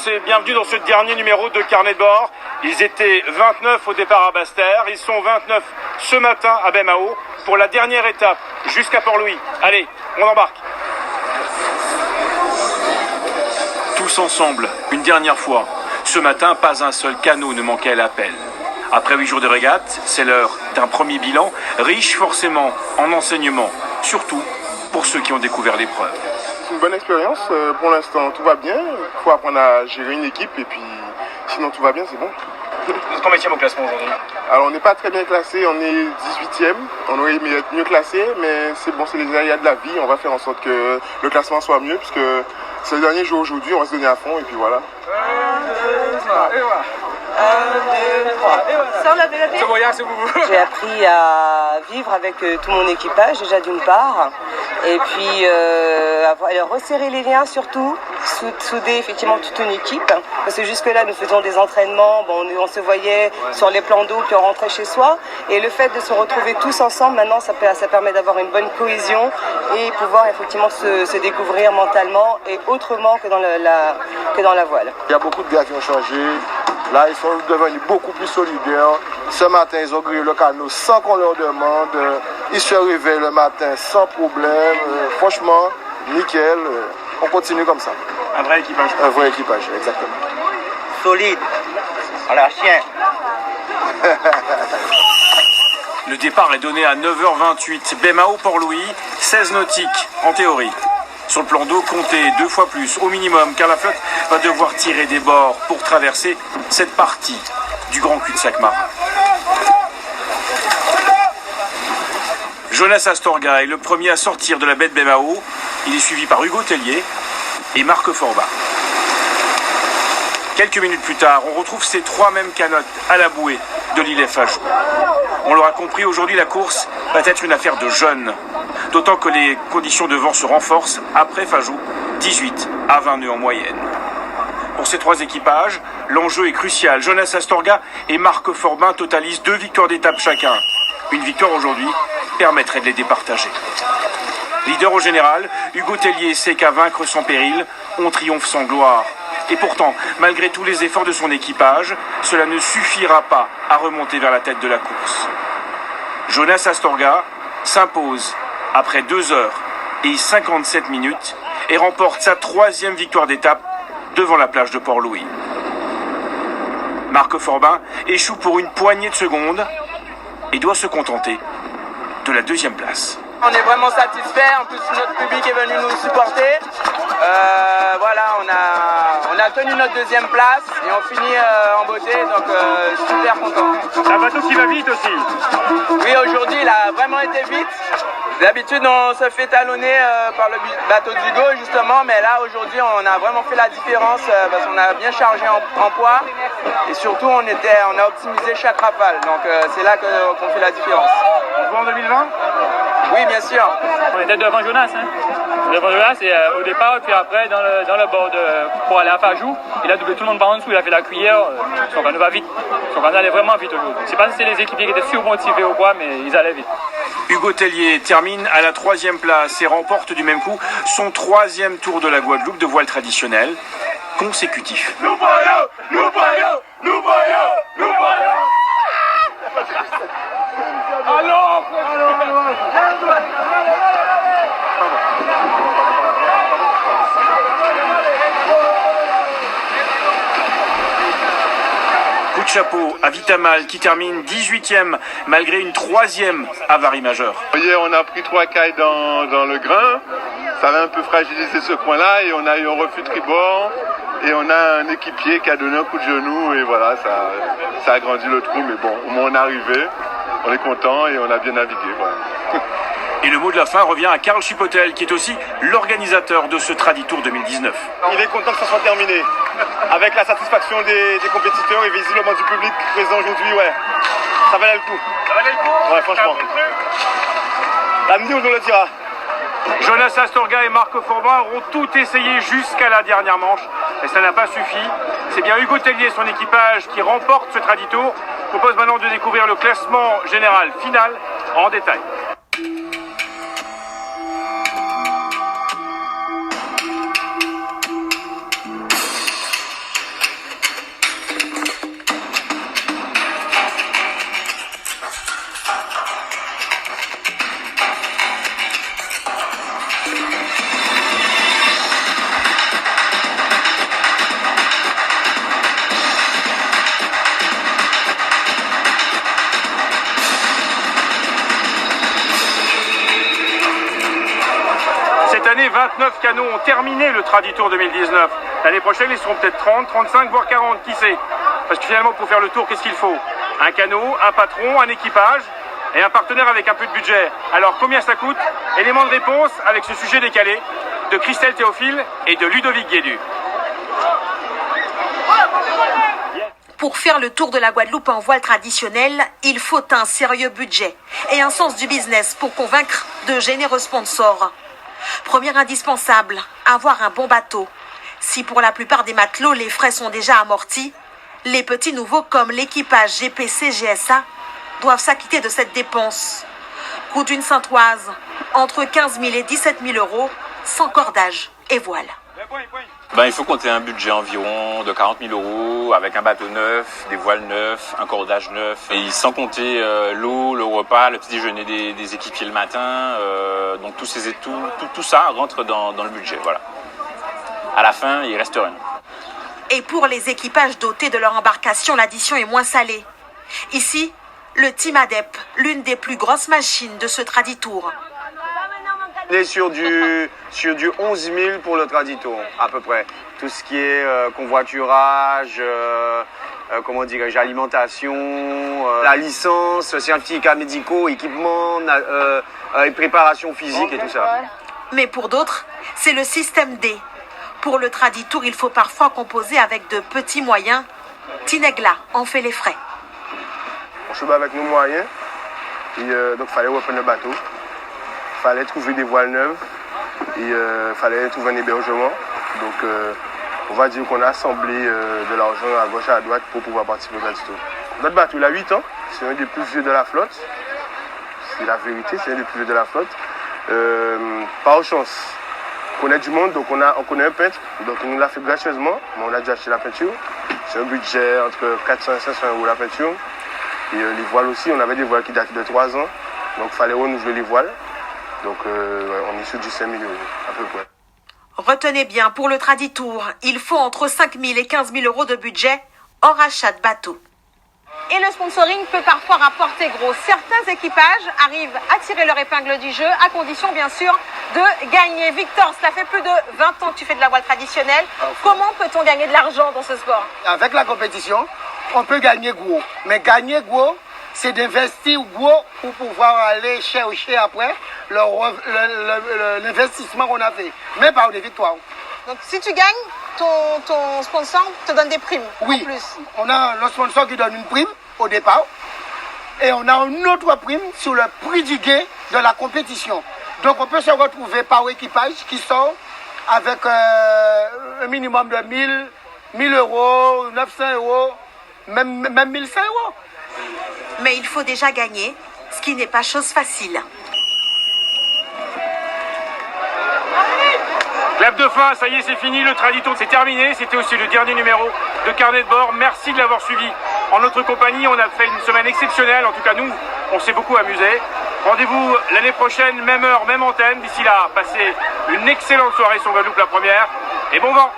et bienvenue dans ce dernier numéro de Carnet de bord. Ils étaient 29 au départ à Basse-Terre, ils sont 29 ce matin à Baie-Mahault pour la dernière étape jusqu'à Port-Louis. Allez, on embarque. Tous ensemble, une dernière fois. Ce matin, pas un seul canot ne manquait à l'appel. Après 8 jours de régate, c'est l'heure d'un premier bilan, riche forcément en enseignements, surtout pour ceux qui ont découvert l'épreuve. C'est une bonne expérience, pour l'instant tout va bien, il faut apprendre à gérer une équipe et puis sinon tout va bien, c'est bon. Vous êtes combienième au classement aujourd'hui? Alors on n'est pas très bien classé, on est 18e, on aurait aimé être mieux classé, mais c'est bon, c'est les aléas de la vie, on va faire en sorte que le classement soit mieux puisque c'est le dernier jour aujourd'hui, on va se donner à fond et puis voilà. 1, 2, 3, et voilà. 1, 2, 3, et voilà. Sans laver la tête. J'ai appris à vivre avec tout mon équipage déjà d'une part et puis à resserrer les liens surtout, souder effectivement toute une équipe parce que jusque là nous faisions des entraînements, bon, on se voyait sur les plans d'eau puis on rentrait chez soi et le fait de se retrouver tous ensemble maintenant ça permet d'avoir une bonne cohésion et pouvoir effectivement se découvrir mentalement et autrement que dans la voile. Il y a beaucoup de gars qui ont changé. Là, ils sont devenus beaucoup plus solidaires. Ce matin, ils ont grillé le canot sans qu'on leur demande. Ils se réveillent le matin sans problème. Franchement, nickel. On continue comme ça. Un vrai équipage. Un vrai équipage, exactement. Solide. On la chien. Le départ est donné à 9h28. Baie-Mahault, Port-Louis, 16 nautiques en théorie. Sur le plan d'eau, comptez 2 fois plus au minimum, car la flotte va devoir tirer des bords pour traverser cette partie du grand cul-de-sac marin. Jonas Astorga est le premier à sortir de la baie de Baie-Mahault. Il est suivi par Hugo Tellier et Marc Forbin. Quelques minutes plus tard, on retrouve ces 3 mêmes canottes à la bouée de l'îlet Fajou. On l'aura compris, aujourd'hui la course va être une affaire de jeunes. D'autant que les conditions de vent se renforcent après Fajou, 18 à 20 nœuds en moyenne. Pour ces 3 équipages, l'enjeu est crucial. Jonas Astorga et Marc Forbin totalisent 2 victoires d'étape chacun. Une victoire aujourd'hui permettrait de les départager. Leader au général, Hugo Tellier sait qu'à vaincre sans péril, on triomphe sans gloire. Et pourtant, malgré tous les efforts de son équipage, cela ne suffira pas à remonter vers la tête de la course. Jonas Astorga s'impose après 2 heures et 57 minutes et remporte sa 3e victoire d'étape devant la plage de Port-Louis. Marc Forbin échoue pour une poignée de secondes et doit se contenter de la 2e place. On est vraiment satisfait, en plus notre public est venu nous supporter. Voilà, on a tenu notre 2e place et on finit en beauté, donc super content. C'est un bateau qui va vite aussi. Oui, aujourd'hui il a vraiment été vite. D'habitude on se fait talonner par le bateau d'Hugo justement, mais là aujourd'hui on a vraiment fait la différence parce qu'on a bien chargé en poids et surtout on a optimisé chaque rafale, donc c'est là qu'on fait la différence. On se voit en 2020 ? Oui, bien sûr. On était devant Jonas, devant Jonas et au départ, puis après dans le bord pour aller à Fajou, il a doublé tout le monde par en dessous, il a fait la cuillère, son canot va vite. Son canot allait vraiment vite aujourd'hui. Je sais pas si c'est les équipiers qui étaient surmotivés ou quoi, mais ils allaient vite. Hugo Tellier termine à la 3e place et remporte du même coup son 3e tour de la Guadeloupe de voile traditionnel consécutif. Nous voyons, nous voyons, nous voyons, nous voyons. Allons. Coup de chapeau à Vitamal qui termine 18e malgré une 3e avarie majeure. Hier, on a pris 3 cailles dans le grain. Ça avait un peu fragilisé ce coin-là et on a eu un refus de tribord. Et on a un équipier qui a donné un coup de genou et voilà, ça a agrandi le trou. Mais bon, au moins on est arrivé, on est content et on a bien navigué. Voilà. Et le mot de la fin revient à Karl Chipotel, qui est aussi l'organisateur de ce Traditour 2019. Il est content que ça soit terminé. Avec la satisfaction des compétiteurs et visiblement du public présent aujourd'hui, ouais. Ça valait le coup. Ça valait le coup ? Ouais, franchement. L'avenir nous le dira. Jonas Astorga et Marc Forbin auront tout essayé jusqu'à la dernière manche, et ça n'a pas suffi. C'est bien Hugo Tellier et son équipage qui remportent ce Traditour. Je propose maintenant de découvrir le classement général final en détail. année, 29 canots ont terminé le Traditour 2019. L'année prochaine, ils seront peut-être 30, 35, voire 40, qui sait? Parce que finalement, pour faire le tour, qu'est-ce qu'il faut? Un canot, un patron, un équipage et un partenaire avec un peu de budget. Alors, combien ça coûte? Élément de réponse avec ce sujet décalé de Christelle Théophile et de Ludovic Guédu. Pour faire le tour de la Guadeloupe en voile traditionnelle, il faut un sérieux budget et un sens du business pour convaincre de généreux sponsors. Premier indispensable, avoir un bon bateau. Si pour la plupart des matelots, les frais sont déjà amortis, les petits nouveaux comme l'équipage GPC GSA doivent s'acquitter de cette dépense. Coût d'une Saintoise, entre 15 000 et 17 000 euros, sans cordage et voile. Il faut compter un budget environ de 40 000 euros avec un bateau neuf, des voiles neufs, un cordage neuf. Et sans compter l'eau, le repas, le petit déjeuner des équipiers le matin. Donc tout ça rentre dans le budget. Voilà. À la fin, il reste rien. Et pour les équipages dotés de leur embarcation, l'addition est moins salée. Ici, le Team Adep, l'une des plus grosses machines de ce Traditour. On est sur du 11 000 pour le Traditour, à peu près. Tout ce qui est convoiturage, alimentation, la licence, certificats médicaux, équipements, préparation physique et tout ça. Mais pour d'autres, c'est le système D. Pour le Traditour, il faut parfois composer avec de petits moyens. Tinegla en fait les frais. On se bat avec nos moyens, et donc il fallait reprendre le bateau. Il fallait trouver des voiles neuves et il fallait trouver un hébergement. Donc on va dire qu'on a assemblé de l'argent à gauche et à droite pour pouvoir participer au Traditour. Notre bateau il a 8 ans, c'est un des plus vieux de la flotte. C'est la vérité, c'est un des plus vieux de la flotte. Par chance, on connaît du monde, donc on connaît un peintre, donc on nous l'a fait gracieusement, mais on a dû acheter la peinture. C'est un budget entre 400 et 500 euros la peinture. Et les voiles aussi, on avait des voiles qui datent de 3 ans, donc il fallait renouveler les voiles. Donc on est sur du 5 000 euros à peu près. Retenez bien, pour le Traditour, il faut entre 5 000 et 15 000 euros de budget hors achat de bateau. Et le sponsoring peut parfois rapporter gros. Certains équipages arrivent à tirer leur épingle du jeu, à condition bien sûr de gagner. Victor, cela fait plus de 20 ans que tu fais de la voile traditionnelle. Comment peut-on gagner de l'argent dans ce sport? Avec la compétition, on peut gagner gros. Mais gagner gros, c'est d'investir gros pour pouvoir aller chercher après l'investissement qu'on a fait, mais par des victoires. Donc si tu gagnes, ton sponsor te donne des primes. Oui, en plus. On a le sponsor qui donne une prime au départ et on a une autre prime sur le prix du guet de la compétition. Donc on peut se retrouver par équipage qui sort avec un minimum de 1000 euros, 900 euros, même 1100 euros. Mais il faut déjà gagner, ce qui n'est pas chose facile. Clap de fin, ça y est, c'est fini, le Traditour c'est terminé. C'était aussi le dernier numéro de Carnet de bord. Merci de l'avoir suivi. En notre compagnie, on a fait une semaine exceptionnelle. En tout cas, nous, on s'est beaucoup amusé. Rendez-vous l'année prochaine, même heure, même antenne. D'ici là, passez une excellente soirée sur Guadeloupe la première. Et bon vent!